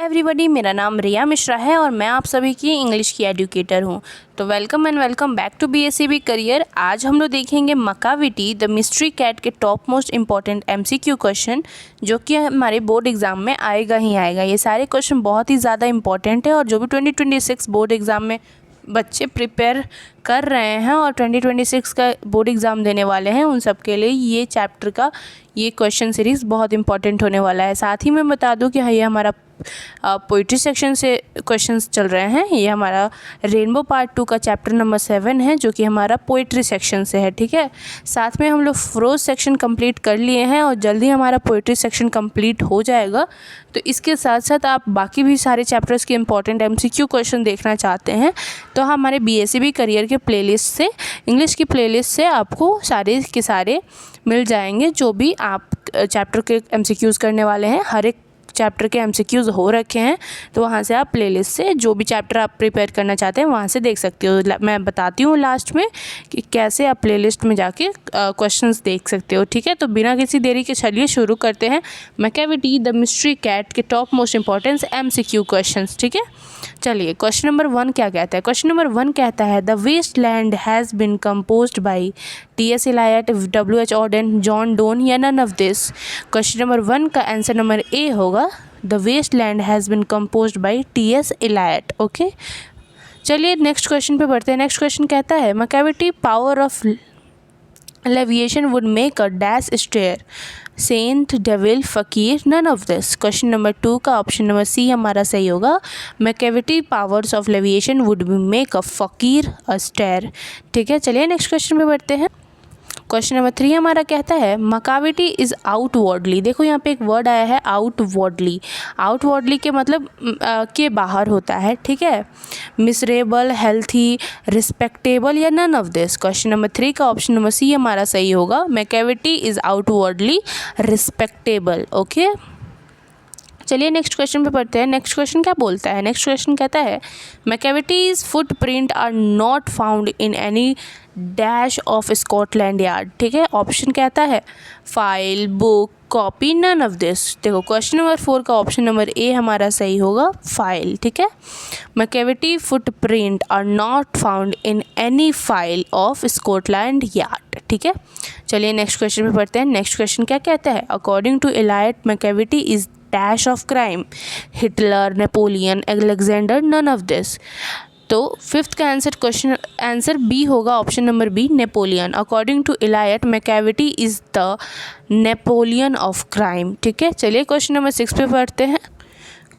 Everybody, मेरा नाम रिया मिश्रा है और मैं आप सभी की इंग्लिश की एजुकेटर हूं। तो welcome and welcome back to BSCB career. आज हम लोग देखेंगे मकाविटी द मिस्ट्री कैट के top most important MCQ question, जो कि हमारे बोर्ड एग्ज़ाम में आएगा ही आएगा। ये सारे क्वेश्चन बहुत ही ज़्यादा इंपॉर्टेंट है और जो भी 2026 बोर्ड एग्ज़ाम में बच्चे प्रिपेयर कर रहे हैं और 2026 का बोर्ड एग्ज़ाम देने वाले हैं, उन सब के लिए ये चैप्टर का ये क्वेश्चन सीरीज़ बहुत इंपॉर्टेंट होने वाला है। साथ ही मैं बता दूं कि ये हमारा पोइट्री सेक्शन से क्वेश्चंस चल रहे हैं। ये हमारा रेनबो पार्ट 2 का चैप्टर नंबर 7 है, जो कि हमारा पोइट्री सेक्शन से है। ठीक है, साथ में हम लोग प्रोज सेक्शन कंप्लीट कर लिए हैं और जल्दी हमारा पोइट्री सेक्शन कंप्लीट हो जाएगा। तो इसके साथ साथ आप बाकी भी सारे चैप्टर्स के इंपॉर्टेंट MCQ क्वेश्चन देखना चाहते हैं तो हमारे BSCB करियर के प्लेलिस्ट से, इंग्लिश की प्लेलिस्ट से आपको सारे के सारे मिल जाएंगे। जो भी आप चैप्टर के MCQs करने वाले हैं, हर एक चैप्टर के MCQs हो रखे हैं, तो वहाँ से आप प्लेलिस्ट से जो भी चैप्टर आप प्रिपेयर करना चाहते हैं वहाँ से देख सकते हो। मैं बताती हूँ लास्ट में कि कैसे आप प्लेलिस्ट में जाके क्वेश्चंस देख सकते हो। ठीक है, तो बिना किसी देरी के चलिए शुरू करते हैं मकाविटी द मिस्ट्री कैट के top most important MCQ questions. ठीक है, चलिए क्वेश्चन नंबर 1 क्या कहता है। क्वेश्चन नंबर 1 कहता है The Waste Land has been composed by T.S. Eliot, W.H. Auden, John Donne या none of this. Question number 1 का आंसर नंबर A होगा The Waste Land has been composed by T.S. Eliot। Okay, चलिए next question पे बढ़ते हैं। Next question कहता है Macavity power of levitation would make a dash stare, saint, devil, फ़कीर, none of this. Question number 2 का option number C हमारा सही होगा Macavity powers of levitation would make a फ़कीर अ स्टेयर। ठीक है, चलिए नेक्स्ट क्वेश्चन पे बढ़ते हैं। क्वेश्चन नंबर 3 हमारा कहता है मकाविटी इज़ आउटवर्डली। देखो यहाँ पे एक वर्ड आया है आउटवर्डली। आउटवर्डली के मतलब के बाहर होता है। ठीक है, मिसरेबल, हेल्थी, रिस्पेक्टेबल या none of this. Question number 3 का ऑप्शन नंबर C हमारा सही होगा Macavity is outwardly respectable. Okay, चलिए नेक्स्ट क्वेश्चन पे पढ़ते हैं। नेक्स्ट क्वेश्चन क्या बोलता है। नेक्स्ट क्वेश्चन कहता है Macavity's footprint are not found in any dash of Scotland Yard. ठीक है, ऑप्शन कहता है file, book, copy, none of this. देखो क्वेश्चन नंबर 4 का ऑप्शन नंबर A हमारा सही होगा फाइल। ठीक है, Macavity footprint are not found in any file of Scotland Yard. ठीक है, चलिए नेक्स्ट क्वेश्चन पे पढ़ते हैं। नेक्स्ट क्वेश्चन क्या कहता है according to Eliot Macavity is dash of crime, Hitler, Napoleon, Alexander, none of this. तो फिफ्थ का आंसर B होगा, option number B, Napoleon. According to Eliot Macavity is the Napoleon of crime. ठीक है, चलिए question number 6 पे पढ़ते हैं।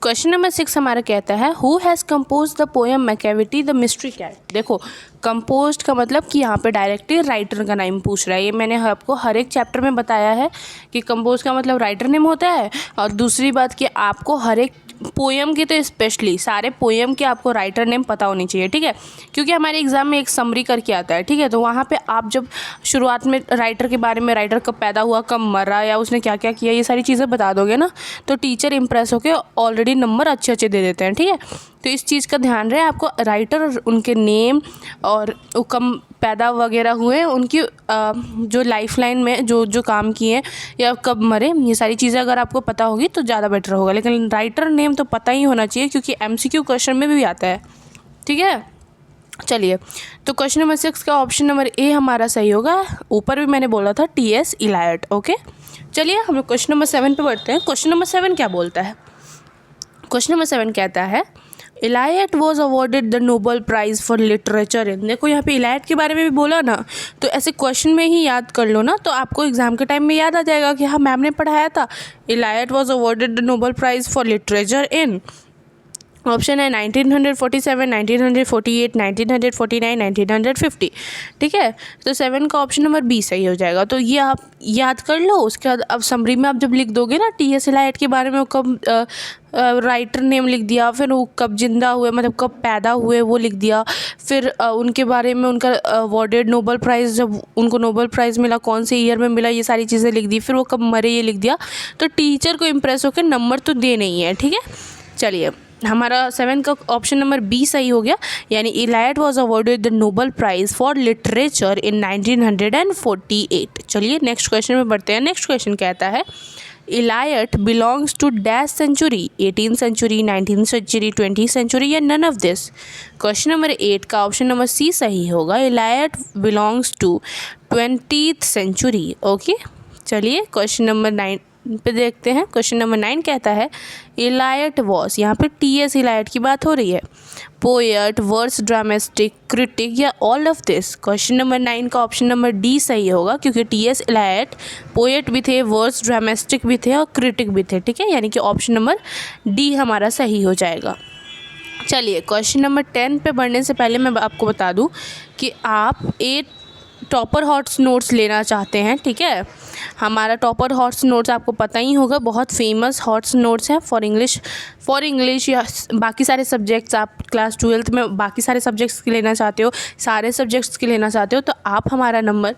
Question number 6 हमारा कहता है who has compose the poem Macavity the mystery cat. देखो कंपोज्ड का मतलब कि यहाँ पे डायरेक्टली राइटर का नाम पूछ रहा है। ये मैंने आपको हर एक चैप्टर में बताया है कि कंपोज का मतलब राइटर नेम होता है। और दूसरी बात कि आपको हर एक पोएम की, तो स्पेशली सारे पोएम के आपको राइटर नेम पता होनी चाहिए। ठीक है, क्योंकि हमारे एग्जाम में एक समरी करके आता है। ठीक है, तो वहाँ पे आप जब शुरुआत में राइटर के बारे में, राइटर कब पैदा हुआ, कब मरा, या उसने क्या क्या किया, ये सारी चीज़ें बता दोगे ना, तो टीचर इम्प्रेस होकर ऑलरेडी नंबर अच्छे अच्छे दे देते हैं। ठीक है, तो इस चीज़ का ध्यान रहे आपको, राइटर और उनके नेम और वो कम पैदा वगैरह हुए, उनकी जो लाइफ लाइन में जो काम किए या कब मरे, ये सारी चीज़ें अगर आपको पता होगी तो ज़्यादा बेटर होगा। लेकिन राइटर नेम तो पता ही होना चाहिए क्योंकि MCQ क्वेश्चन में भी आता है। ठीक है, चलिए तो क्वेश्चन नंबर 6 का ऑप्शन नंबर A हमारा सही होगा। ऊपर भी मैंने बोला था T.S. Eliot। ओके, चलिए हम लोग क्वेश्चन नंबर 7 पे बढ़ते हैं। क्वेश्चन नंबर 7 क्या बोलता है। क्वेश्चन नंबर 7 कहता है Eliot was awarded the Nobel Prize for Literature in। देखो यहाँ पे Eliot के बारे में भी बोला ना, तो ऐसे क्वेश्चन में ही याद कर लो ना, तो आपको एग्जाम के टाइम में याद आ जाएगा कि हाँ मैम ने पढ़ाया था Eliot was awarded the Nobel Prize for Literature in। Option है 1947, 1948, 1949, 1950। ठीक है, तो 7 का ऑप्शन नंबर B सही हो जाएगा। तो ये आप याद कर लो। उसके बाद अब समरी में आप जब लिख दोगे ना T.S. Eliot के बारे में, वो कब राइटर नेम लिख दिया, फिर वो कब जिंदा हुए मतलब कब पैदा हुए वो लिख दिया, फिर उनके बारे में, उनका अवॉर्डेड नोबेल प्राइज़, जब उनको नोबेल प्राइज़ मिला कौन से ईयर में मिला, ये सारी चीज़ें लिख दी, फिर वो कब मरे ये लिख दिया, तो टीचर को इम्प्रेस होकर नंबर तो दे नहीं है। ठीक है, चलिए हमारा 7 का ऑप्शन नंबर B सही हो गया, यानी Eliot was awarded the Nobel prize for literature in 1948। चलिए नेक्स्ट क्वेश्चन में बढ़ते हैं। नेक्स्ट क्वेश्चन कहता है Eliot belongs to dash century, 18th century, 19th century, 20th century या none of this. Question number 8 का ऑप्शन नंबर सी सही होगा, Eliot belongs to 20th century. Okay, चलिए क्वेश्चन नंबर 9 पे देखते हैं। क्वेश्चन नंबर 9 कहता है इलायट वॉस, यहाँ पे टी.एस. इलायट की बात हो रही है, पोएट, वर्स, ड्रामेस्टिक, क्रिटिक या all of this. Question number 9 का ऑप्शन नंबर डी सही होगा, क्योंकि टी.एस. इलायट पोएट भी थे, वर्स ड्रामेस्टिक भी थे और क्रिटिक भी थे। ठीक है, यानी कि ऑप्शन नंबर डी हमारा सही हो जाएगा। चलिए क्वेश्चन नंबर 10 पे बढ़ने से पहले मैं आपको बता दूं कि आप टॉपर हॉट्स नोट्स लेना चाहते हैं। ठीक है, हमारा टॉपर हॉट्स नोट्स आपको पता ही होगा, बहुत फेमस हॉट्स नोट्स हैं फॉर इंग्लिश या बाकी सारे सब्जेक्ट्स। आप क्लास 12th में बाकी सारे सब्जेक्ट्स की लेना चाहते हो, सारे सब्जेक्ट्स की लेना चाहते हो, तो आप हमारा नंबर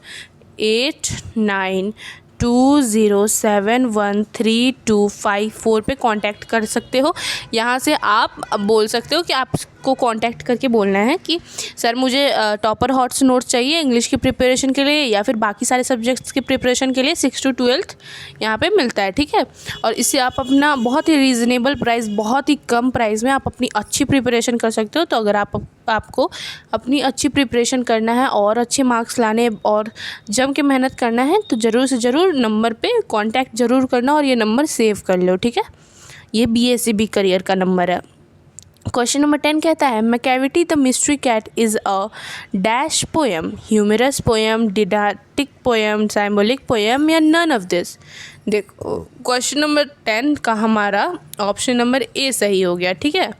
8920713254 पे कांटेक्ट कर सकते हो। यहाँ से आप बोल सकते हो कि आपको कांटेक्ट करके बोलना है कि सर मुझे टॉपर हॉट्स नोट्स चाहिए इंग्लिश की प्रिपरेशन के लिए या फिर बाकी सारे सब्जेक्ट्स की प्रिपरेशन के लिए। 6 to 12th यहाँ पे मिलता है। ठीक है, और इससे आप अपना बहुत ही रीज़नेबल प्राइस, बहुत ही कम प्राइस में आप अपनी अच्छी प्रिपरेशन कर सकते हो। तो अगर आपको अपनी अच्छी प्रिपरेशन करना है और अच्छे मार्क्स लाने और जम के मेहनत करना है तो ज़रूर से ज़रूर नंबर पे कांटेक्ट ज़रूर करना और ये नंबर सेव कर लो। ठीक है, ये BSEB करियर का नंबर है। क्वेश्चन नंबर 10 कहता है Macavity the mystery cat is a dash poem, humorous poem, didactic poem, symbolic poem या नन ऑफ दिस। देखो क्वेश्चन नंबर 10 का हमारा ऑप्शन नंबर ए सही हो गया। ठीक है,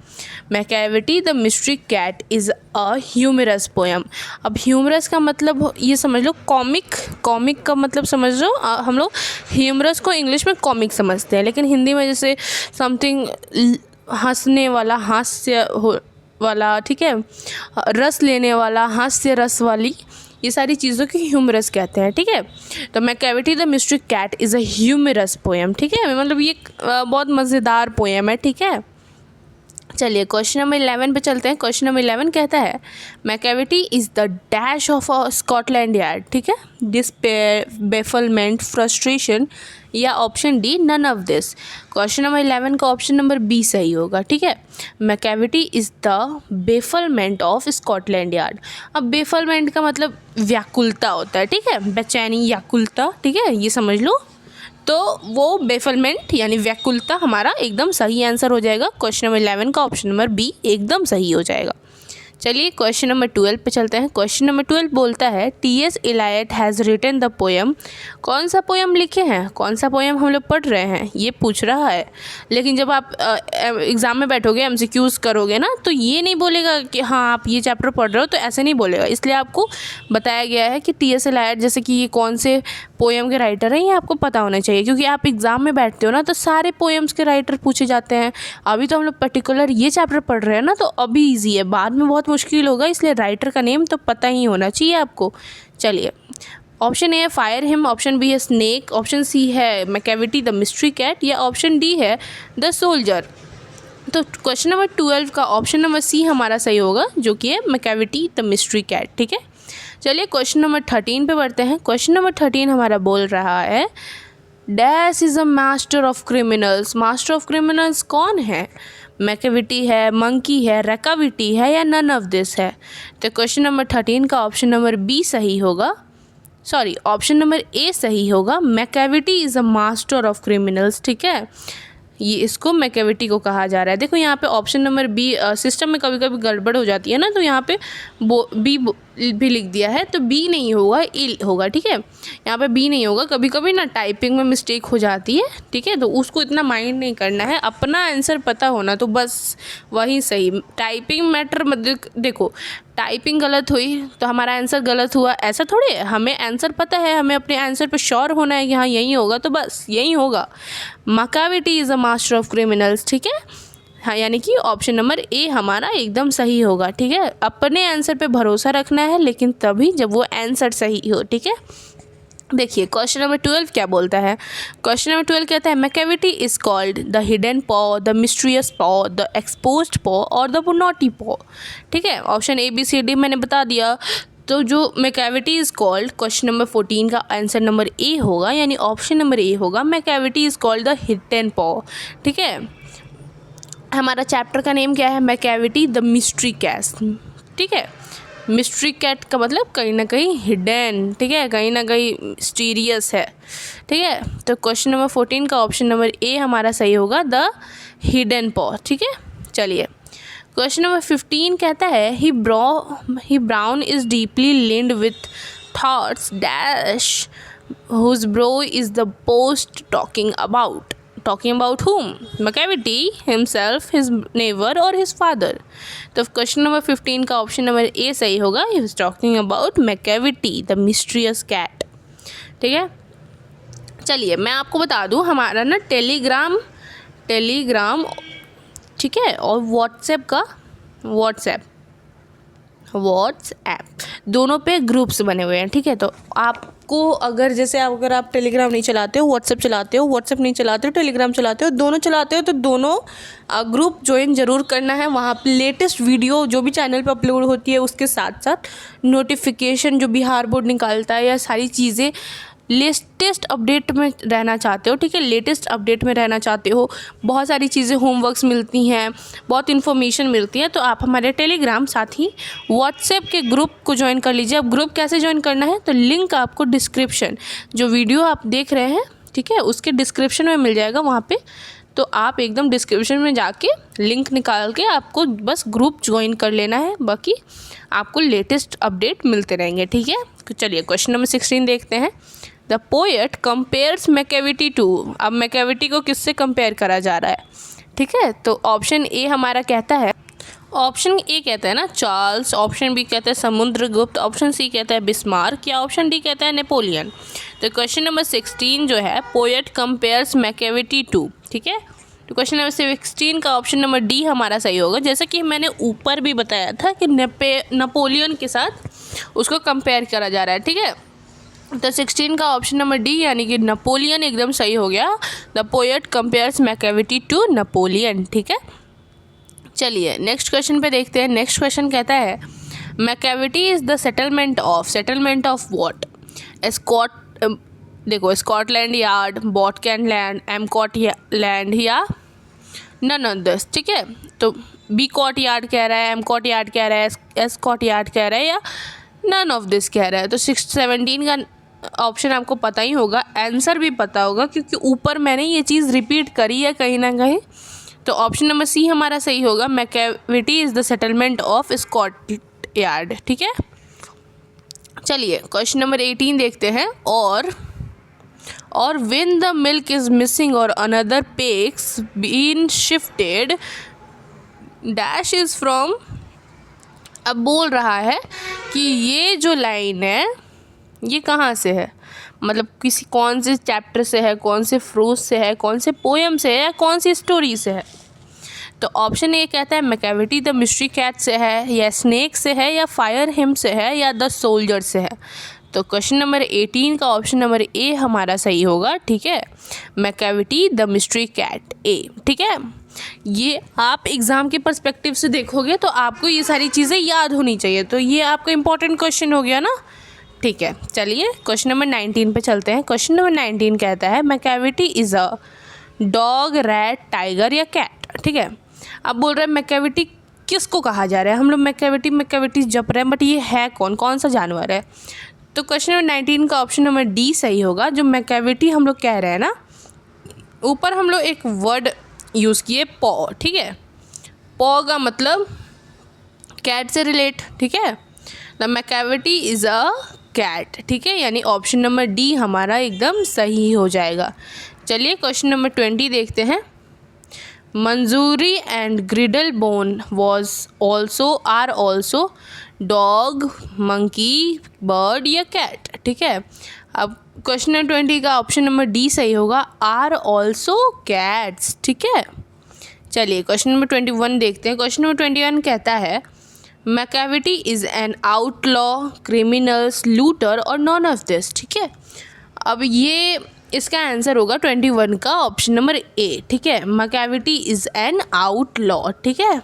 Macavity the mystery cat is a humorous poem. अब ह्यूमरस का मतलब ये समझ लो कॉमिक का मतलब समझ लो। हम लोग ह्यूमरस को इंग्लिश में कॉमिक समझते हैं, लेकिन हिंदी में जैसे समथिंग हंसने वाला, हास्य वाला, ठीक है, रस लेने वाला, हास्य रस वाली, ये सारी चीज़ों की ह्यूमरस कहते हैं। ठीक है, तो Macavity the mystery cat is a humorous poem. ठीक है, मतलब ये बहुत मज़ेदार पोएम है। ठीक है, चलिए क्वेश्चन नंबर 11 पे चलते हैं। क्वेश्चन नंबर 11 कहता है Macavity is the dash of a Scotland Yard. ठीक है, डिस्पेयर, बेफलमेंट, फ्रस्ट्रेशन या option D none of this. Question number 11 का ऑप्शन नंबर बी सही होगा। ठीक है, Macavity is the bafflement of Scotland Yard. अब बेफलमेंट का मतलब व्याकुलता होता है। ठीक है, बेचैनी, व्याकुलता। ठीक है, ये समझ लो। तो वो बेफलमेंट यानी व्याकुलता हमारा एकदम सही आंसर हो जाएगा। क्वेश्चन नंबर 11 का ऑप्शन नंबर बी एकदम सही हो जाएगा। चलिए क्वेश्चन नंबर 12 पे चलते हैं। क्वेश्चन नंबर 12 बोलता है T S. Eliot has written the poem. कौन सा पोएम लिखे हैं, कौन सा पोएम हम लोग पढ़ रहे हैं, ये पूछ रहा है। लेकिन जब आप एग्ज़ाम में बैठोगे, MCQs करोगे ना, तो ये नहीं बोलेगा कि हाँ आप ये चैप्टर पढ़ रहे हो, तो ऐसे नहीं बोलेगा। इसलिए आपको बताया गया है कि टी.एस. इलायट जैसे कि ये कौन से पोएम के राइटर हैं, ये आपको पता होना चाहिए, क्योंकि आप एग्ज़ाम में बैठते हो ना तो सारे पोएम्स के राइटर पूछे जाते हैं। अभी तो हम लोग पर्टिकुलर ये चैप्टर पढ़ रहे हैं ना, तो अभी ईजी है, बाद में बहुत मुश्किल होगा, इसलिए राइटर का नेम तो पता ही होना चाहिए आपको। चलिए, ऑप्शन ए है फायर हिम, ऑप्शन बी है स्नेक, ऑप्शन सी है मैकेविटी द मिस्ट्री कैट या ऑप्शन डी है द सोल्जर। तो क्वेश्चन नंबर 12 का ऑप्शन नंबर सी हमारा सही होगा, जो कि है मैकेविटी द मिस्ट्री कैट। ठीक है, चलिए क्वेश्चन नंबर 13 पे बढ़ते हैं। क्वेश्चन नंबर 13 हमारा बोल रहा है dash is a master of criminals. Master of criminals कौन है, मैकेविटी है, मंकी है, रैकाविटी है या नन ऑफ दिस है। तो क्वेश्चन नंबर 13 का ऑप्शन नंबर बी सही होगा, सॉरी ऑप्शन नंबर ए सही होगा, Macavity is a master of criminals. ठीक है, ये इसको मैकेविटी को कहा जा रहा है। देखो यहाँ पे ऑप्शन नंबर बी सिस्टम में कभी कभी गड़बड़ हो जाती है ना, तो यहाँ पे बी भी लिख दिया है, तो बी नहीं होगा, ए होगा। ठीक है, यहाँ पे बी नहीं होगा, कभी कभी ना टाइपिंग में मिस्टेक हो जाती है। ठीक है, तो उसको इतना माइंड नहीं करना है, अपना आंसर पता होना तो बस वही सही। टाइपिंग मैटर मत देखो, टाइपिंग गलत हुई तो हमारा आंसर गलत हुआ, ऐसा थोड़ी है। हमें आंसर पता है, हमें अपने आंसर पे श्योर होना है कि हाँ यही होगा, तो बस यही होगा। Macavity is a master of criminals. ठीक है, हाँ, यानी कि ऑप्शन नंबर ए हमारा एकदम सही होगा। ठीक है, अपने आंसर पे भरोसा रखना है, लेकिन तभी जब वो आंसर सही हो। ठीक है, देखिए क्वेश्चन नंबर 12 क्या बोलता है। क्वेश्चन नंबर 12 कहता है Macavity is called the hidden पॉ, द मिस्ट्रियस पॉ, द एक्सपोज्ड पॉ और द नॉटी पॉ। ठीक है, option A B C D मैंने बता दिया। तो जो Macavity is called, question number 14 का आंसर नंबर ए होगा, यानी ऑप्शन नंबर ए होगा, Macavity is called the hidden paw. ठीक है, हमारा चैप्टर का नेम क्या है? Macavity the mystery cat. ठीक है, मिस्ट्री कैट का मतलब कहीं ना कहीं हिडन, ठीक है, कहीं ना कहीं मिस्टीरियस है। ठीक है, तो क्वेश्चन नंबर 14 का ऑप्शन नंबर ए हमारा सही होगा, द हिडन पॉ। ठीक है, चलिए क्वेश्चन नंबर 15 कहता है he brown is deeply linked with thoughts dash whose bro is the post talking about whom? Macavity himself, his neighbor or his father? तो क्वेश्चन नंबर 15 का ऑप्शन नंबर ए सही होगा, he was talking about Macavity the mysterious cat। ठीक है, चलिए मैं आपको बता दूं, हमारा ना टेलीग्राम ठीक है, और व्हाट्सएप दोनों पे ग्रुप्स बने हुए हैं। ठीक है, तो आपको अगर आप टेलीग्राम नहीं चलाते हो, व्हाट्सएप नहीं चलाते हो, टेलीग्राम चलाते हो, दोनों चलाते हो, तो दोनों ग्रुप ज्वाइन ज़रूर करना है। वहाँ पे लेटेस्ट वीडियो जो भी चैनल पे अपलोड होती है उसके साथ साथ नोटिफिकेशन जो बिहार बोर्ड निकालता है, या सारी चीज़ें लेटेस्ट अपडेट में रहना चाहते हो, ठीक है, लेटेस्ट अपडेट में रहना चाहते हो, बहुत सारी चीज़ें होमवर्क्स मिलती हैं, बहुत इन्फॉर्मेशन मिलती है, तो आप हमारे टेलीग्राम साथ ही व्हाट्सएप के ग्रुप को ज्वाइन कर लीजिए। अब ग्रुप कैसे ज्वाइन करना है, तो लिंक आपको डिस्क्रिप्शन, जो वीडियो आप देख रहे हैं, ठीक है, उसके डिस्क्रिप्शन में मिल जाएगा वहाँ पर। तो आप एकदम डिस्क्रिप्शन में जाके लिंक निकाल के आपको बस ग्रुप ज्वाइन कर लेना है, बाकी आपको लेटेस्ट अपडेट मिलते रहेंगे। ठीक है, तो चलिए क्वेश्चन नंबर 16 देखते हैं। The poet compares Macavity to. अब मैकेविटी को किससे कंपेयर करा जा रहा है? ठीक है, तो ऑप्शन ए हमारा कहता है, ऑप्शन ए कहता है ना चार्ल्स, ऑप्शन बी कहता है समुद्रगुप्त, ऑप्शन सी कहता है बिस्मार्क, या ऑप्शन डी कहता है नेपोलियन। तो क्वेश्चन नंबर 16 जो है, पोएट कंपेयर्स मैकेविटी टू। ठीक है, तो क्वेश्चन नंबर 16 का ऑप्शन नंबर डी हमारा सही होगा। जैसा कि मैंने ऊपर भी बताया था कि नेपोलियन के साथ उसको कंपेयर करा जा रहा है। ठीक है, तो 16 का ऑप्शन नंबर डी यानी कि नेपोलियन एकदम सही हो गया। The poet compares Macavity to Napoleon. ठीक है, चलिए नेक्स्ट क्वेश्चन पे देखते हैं। नेक्स्ट क्वेश्चन कहता है Macavity is the settlement of what? देखो, स्कॉटलैंड यार्ड, बॉटकैन लैंड, एमकॉट लैंड, या नन ऑफ दिस। ठीक है, तो बी कॉट यार्ड कह रहा है, एमकॉट यार्ड कह रहा है, एसकॉट यार्ड कह रहा है, या नन ऑफ दिस कह रहा है। तो 17 का ऑप्शन आपको पता ही होगा, आंसर भी पता होगा, क्योंकि ऊपर मैंने ये चीज़ रिपीट करी है कहीं ना कहीं। तो ऑप्शन नंबर सी हमारा सही होगा, Macavity is the settlement of Scot Yard. ठीक है, चलिए क्वेश्चन नंबर 18 देखते हैं। और when the milk is missing or another pigs been shifted dash is from। अब बोल रहा है कि ये जो लाइन है ये कहाँ से है, मतलब कौन से चैप्टर से है, कौन से फ्रोज से है, कौन से पोएम से है, या कौन सी स्टोरी से है। तो ऑप्शन ए कहता है मैकेविटी द मिस्ट्री कैट से है, या स्नेक से है, या फायर हिम से है, या द सोल्जर से है। तो क्वेश्चन नंबर 18 का ऑप्शन नंबर ए हमारा सही होगा। ठीक है, मैकेविटी द मिस्ट्री कैट ए। ठीक है, ये आप एग्ज़ाम के पर्सपेक्टिव से देखोगे तो आपको ये सारी चीज़ें याद होनी चाहिए, तो ये आपका इंपॉर्टेंट क्वेश्चन हो गया ना। ठीक है, चलिए क्वेश्चन नंबर 19 पे चलते हैं। क्वेश्चन नंबर 19 कहता है Macavity is a dog, rat, tiger, या कैट। ठीक है, अब बोल रहे हैं मैकेविटी किसको कहा जा रहा है। हम लोग मैकेविटी जप रहे हैं, बट ये है कौन सा जानवर है। तो क्वेश्चन नंबर 19 का ऑप्शन नंबर डी सही होगा। जो मैकेविटी हम लोग कह रहे हैं ना, ऊपर हम लोग एक वर्ड यूज़ किए पॉ। ठीक है, पॉ का मतलब कैट से रिलेट। ठीक है, the Macavity is a cat. ठीक है, यानी ऑप्शन नंबर डी हमारा एकदम सही हो जाएगा। चलिए क्वेश्चन नंबर 20 देखते हैं। Mungojerrie and Griddlebone are also dog, monkey, bird, या कैट। ठीक है, अब क्वेश्चन नंबर 20 का ऑप्शन नंबर डी सही होगा, आर ऑल्सो कैट्स। ठीक है, चलिए क्वेश्चन नंबर 21 देखते हैं। क्वेश्चन नंबर 21 कहता है Macavity is N outlaw, criminals, looter, और नॉन ऑफ दिस। ठीक है, अब ये इसका आंसर होगा 21 का ऑप्शन नंबर ए। ठीक है, मैकेविटी इज़ एन आउटलॉ। ठीक है,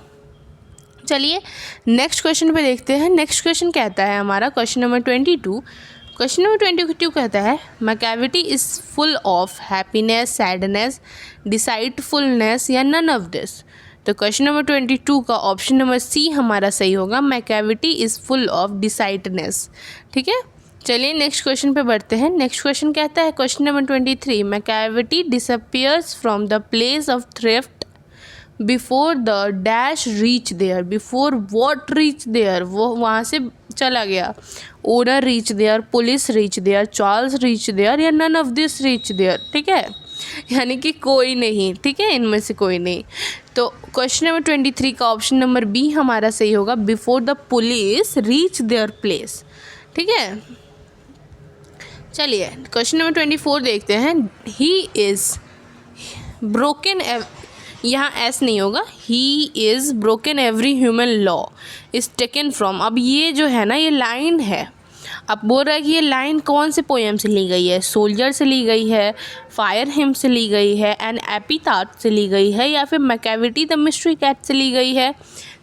चलिए नेक्स्ट क्वेश्चन पे देखते हैं। नेक्स्ट क्वेश्चन कहता है हमारा क्वेश्चन नंबर 22। क्वेश्चन नंबर 22 कहता है Macavity is full of happiness, sadness, deceitfulness या नन ऑफ दिस। तो क्वेश्चन नंबर 22 का ऑप्शन नंबर सी हमारा सही होगा, Macavity is full of deceitness. ठीक है, चलिए नेक्स्ट क्वेश्चन पे बढ़ते हैं। नेक्स्ट क्वेश्चन कहता है question number 23, Macavity disappears from the place of thrift before the dash reach there. Before what reach there, वो वहाँ से चला गया। Owner reach there, police reach there, Charles reach there या none of this reach there. ठीक है, यानी कि कोई नहीं। ठीक है, इनमें से कोई नहीं। तो क्वेश्चन नंबर 23 का ऑप्शन नंबर बी हमारा सही होगा, before the police reach their place. ठीक है, चलिए क्वेश्चन नंबर 24 देखते हैं। ही इज़ ब्रोकन, यहाँ एस नहीं होगा, he is broken every human law is taken from. अब ये जो है ना, ये लाइन है। अब बोल रहा है कि ये लाइन कौन से पोएम से ली गई है, सोल्जर से ली गई है, फायर हिम से ली गई है, एन एपिथाथ से ली गई है या फिर मैकेविटी द मिस्ट्री कैट से ली गई है।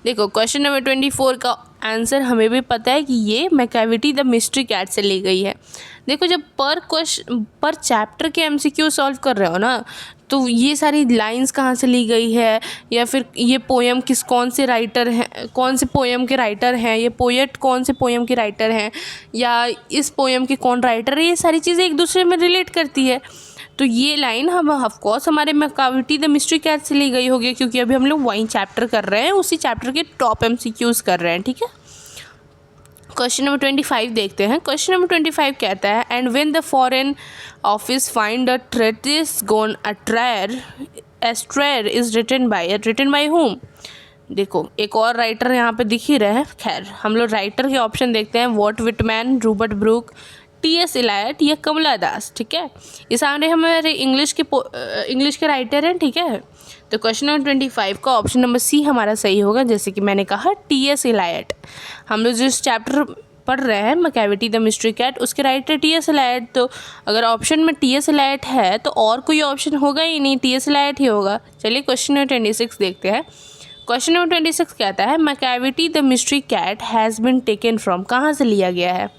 देखो क्वेश्चन नंबर 24 का आंसर हमें भी पता है कि ये मैकेविटी द मिस्ट्री कैट से ली गई है। देखो जब पर चैप्टर के एमसीक्यू सॉल्व कर रहे हो ना, तो ये सारी लाइंस कहाँ से ली गई है या फिर ये पोएम कौन से राइटर हैं, कौन से पोएम के राइटर हैं, ये पोएट कौन से पोएम के राइटर हैं या इस पोएम के कौन राइटर है, ये सारी चीज़ें एक दूसरे में रिलेट करती है। तो ये लाइन हम ऑफकोर्स हमारे मैकेविटी द मिस्ट्री कैट से ली गई होगी, क्योंकि अभी हम लोग वही चैप्टर कर रहे हैं, उसी चैप्टर के टॉप एमसीक्यूज़ कर रहे हैं। ठीक है, क्वेश्चन नंबर 25 देखते हैं। क्वेश्चन नंबर 25 कहता है and when the foreign office find a treaty's gone astray is written by whom। देखो एक और राइटर यहाँ पे दिख ही रहे हैं। खैर हम लोग राइटर के ऑप्शन देखते हैं, Walt Whitman, Robert Brooke, T S. Eliot या कमला दास। ठीक है, ये सारे हमारे इंग्लिश के राइटर हैं। ठीक है, तो क्वेश्चन नंबर 25 का ऑप्शन नंबर सी हमारा सही होगा। जैसे कि मैंने कहा टी.एस. इलायट, हम लोग जिस चैप्टर पढ़ रहे हैं मैकेविटी द मिस्ट्री कैट, उसके राइटर टी.एस. इलायट। तो अगर ऑप्शन में टी.एस. इलायट है तो और कोई ऑप्शन होगा ही नहीं, टी.एस. इलायट ही होगा। चलिए क्वेश्चन नंबर 26 देखते हैं। क्वेश्चन नंबर 26 कहता है Macavity the mystery cat has been taken from, कहाँ से लिया गया है,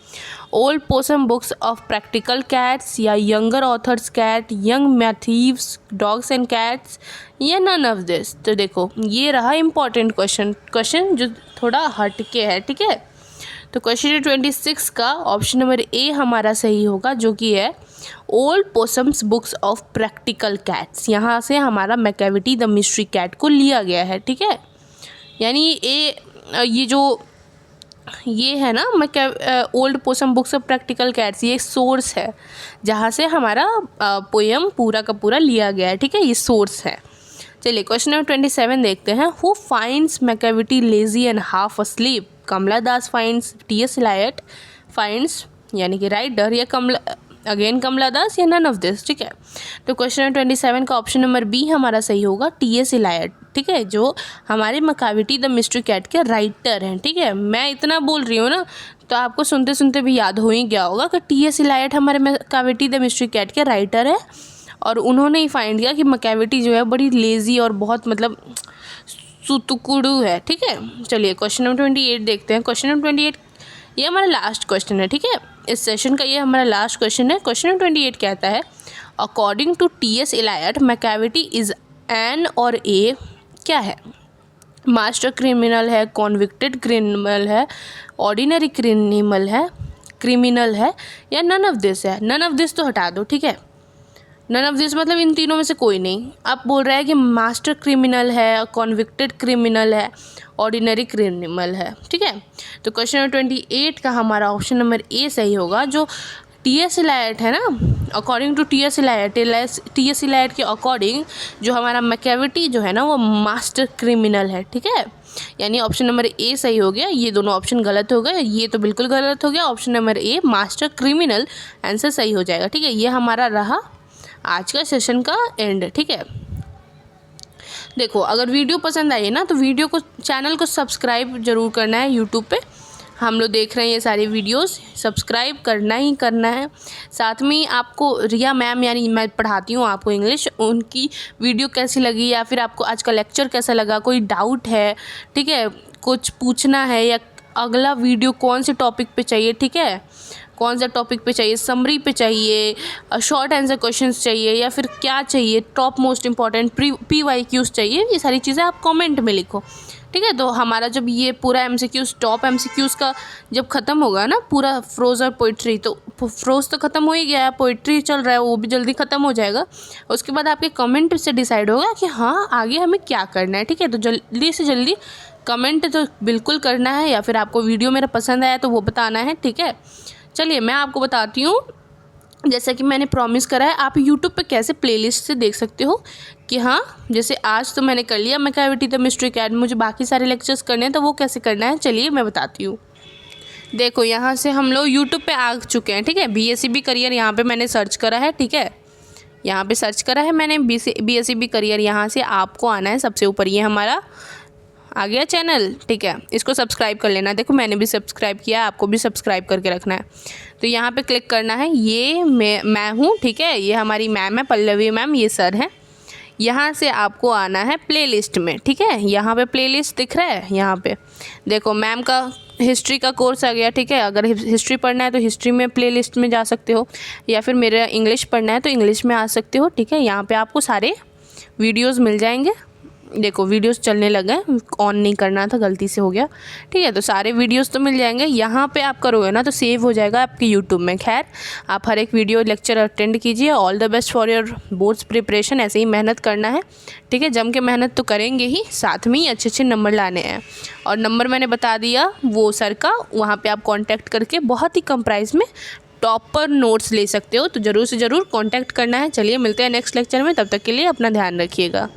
old possum books of practical cats या younger authors cat, young Matthews dogs and cats या नन ऑफ दिस। तो देखो ये रहा इंपॉर्टेंट क्वेश्चन जो थोड़ा हट के है। ठीक है, तो क्वेश्चन 26 का ऑप्शन नंबर ए हमारा सही होगा, जो कि है old possums books of practical cats. यहाँ से हमारा मैकेविटी द मिस्ट्री कैट को लिया गया है। ठीक है, यानी ये है ना old possum books of practical cats, ये एक सोर्स है जहाँ से हमारा पोएम पूरा का पूरा लिया गया है। ठीक है, ये सोर्स है। चलिए क्वेश्चन नंबर 27 देखते हैं। Who finds Macavity lazy and half asleep, Kamala Das finds, T S. Eliot finds यानी कि राइटर या कमला दास या नन ऑफ दिस। ठीक है, तो क्वेश्चन नंबर 27 का ऑप्शन नंबर बी हमारा सही होगा, टी.एस. इलायट। ठीक है, जो हमारे मैकेविटी द मिस्ट्री कैट के राइटर हैं। ठीक है, मैं इतना बोल रही हूँ ना तो आपको सुनते सुनते भी याद हो ही गया होगा कि टी.एस. इलायट हमारे मैकेविटी द मिस्ट्री कैट के राइटर है और उन्होंने ही फाइंड किया कि मैकेविटी जो है बड़ी लेज़ी और बहुत मतलब सुतुकुड़ू है। ठीक है, चलिए क्वेश्चन नंबर 28 देखते हैं। क्वेश्चन नंबर 28 ये हमारा लास्ट क्वेश्चन है। ठीक है, इस सेशन का ये हमारा लास्ट क्वेश्चन है। क्वेश्चन नंबर 28 कहता है according to T S. Eliot Macavity is an और ए क्या है, मास्टर क्रिमिनल है, कॉन्विक्टेड क्रिमिनल है, ऑर्डिनरी क्रिमिनल है या नन ऑफ दिस है। नन ऑफ दिस तो हटा दो। ठीक है, नन ऑफ दिस मतलब इन तीनों में से कोई नहीं। आप बोल रहे हैं कि मास्टर क्रिमिनल है, कॉन्विक्टेड क्रिमिनल है, ऑर्डिनरी क्रिमिनल है। ठीक है, तो क्वेश्चन नंबर 28 का हमारा ऑप्शन नंबर ए सही होगा, जो टी.एस. इलायट है ना, अकॉर्डिंग टू टी.एस. इलायट के अकॉर्डिंग जो हमारा मैकेविटी जो है ना वो मास्टर क्रिमिनल है। ठीक है, यानी ऑप्शन नंबर ए सही हो गया। ये दोनों ऑप्शन गलत हो गए, ये तो बिल्कुल गलत हो गया। ऑप्शन नंबर ए मास्टर क्रिमिनल आंसर सही हो जाएगा। ठीक है, ये हमारा रहा आज का सेशन का एंड। ठीक है, देखो अगर वीडियो पसंद आई है ना तो चैनल को सब्सक्राइब जरूर करना है। यूट्यूब पे हम लोग देख रहे हैं ये सारी वीडियोस, सब्सक्राइब करना ही करना है। साथ में आपको रिया मैम यानी मैं पढ़ाती हूँ आपको इंग्लिश, उनकी वीडियो कैसी लगी या फिर आपको आज का लेक्चर कैसा लगा, कोई डाउट है, ठीक है, कुछ पूछना है या अगला वीडियो कौन से टॉपिक पे चाहिए, ठीक है, कौन सा टॉपिक पे चाहिए, समरी पे चाहिए, शॉर्ट आंसर क्वेश्चंस चाहिए या फिर क्या चाहिए, टॉप मोस्ट इम्पॉर्टेंट PYQs चाहिए, ये सारी चीज़ें आप कमेंट में लिखो, ठीक है। तो हमारा जब ये पूरा MCQs टॉप MCQs का जब ख़त्म होगा ना पूरा प्रोज और पोइट्री, तो प्रोज तो ख़त्म हो ही गया है, पोइट्री चल रहा है, वो भी जल्दी ख़त्म हो जाएगा। उसके बाद आपके कमेंट से डिसाइड होगा कि हाँ आगे हमें क्या करना है, ठीक है। तो जल्दी से जल्दी कमेंट तो बिल्कुल करना है, या फिर आपको वीडियो मेरा पसंद आया तो वो बताना है, ठीक है। चलिए मैं आपको बताती हूँ, जैसा कि मैंने प्रॉमिस करा है, आप यूट्यूब पे कैसे प्लेलिस्ट से देख सकते हो कि हाँ, जैसे आज तो मैंने कर लिया मैकाविटी द मिस्ट्री कैट, मुझे बाकी सारे लेक्चर्स करने हैं, तो वो कैसे करना है चलिए मैं बताती हूँ। देखो यहाँ से हम लोग यूट्यूब पे आ चुके हैं, ठीक है। BSEB करियर यहाँ पे मैंने सर्च करा है, ठीक है, यहाँ पे सर्च करा है मैंने BSEB करियर। यहाँ से आपको आना है सबसे ऊपर, ये हमारा आ गया चैनल, ठीक है, इसको सब्सक्राइब कर लेना। देखो मैंने भी सब्सक्राइब किया, आपको भी सब्सक्राइब करके रखना है। तो यहाँ पे क्लिक करना है, ये मैं हूँ, ठीक है, ये हमारी मैम है पल्लवी मैम, ये सर हैं। यहाँ से आपको आना है प्लेलिस्ट में, ठीक है, यहाँ पे प्लेलिस्ट दिख रहा है, यहाँ पे देखो मैम का हिस्ट्री का कोर्स आ गया, ठीक है। अगर हिस्ट्री पढ़ना है तो हिस्ट्री में प्लेलिस्ट में जा सकते हो, या फिर मेरा इंग्लिश पढ़ना है तो इंग्लिश में आ सकते हो, ठीक है। यहाँ पे आपको सारे वीडियोज़ मिल जाएंगे। देखो वीडियोस चलने लगे, ऑन नहीं करना था, गलती से हो गया, ठीक है। तो सारे वीडियोस तो मिल जाएंगे, यहाँ पे आप करोगे ना तो सेव हो जाएगा आपके यूट्यूब में। खैर आप हर एक वीडियो लेक्चर अटेंड कीजिए। All the best for your boards preparation. ऐसे ही मेहनत करना है, ठीक है, जम के मेहनत तो करेंगे ही, साथ में ही अच्छे अच्छे नंबर लाने हैं। और नंबर मैंने बता दिया वो सर का, वहाँ पर आप कॉन्टैक्ट करके बहुत ही कम प्राइस में टॉपर नोट्स ले सकते हो। तो ज़रूर से ज़रूर कॉन्टैक्ट करना है। चलिए मिलते हैं नेक्स्ट लेक्चर में, तब तक के लिए अपना ध्यान रखिएगा।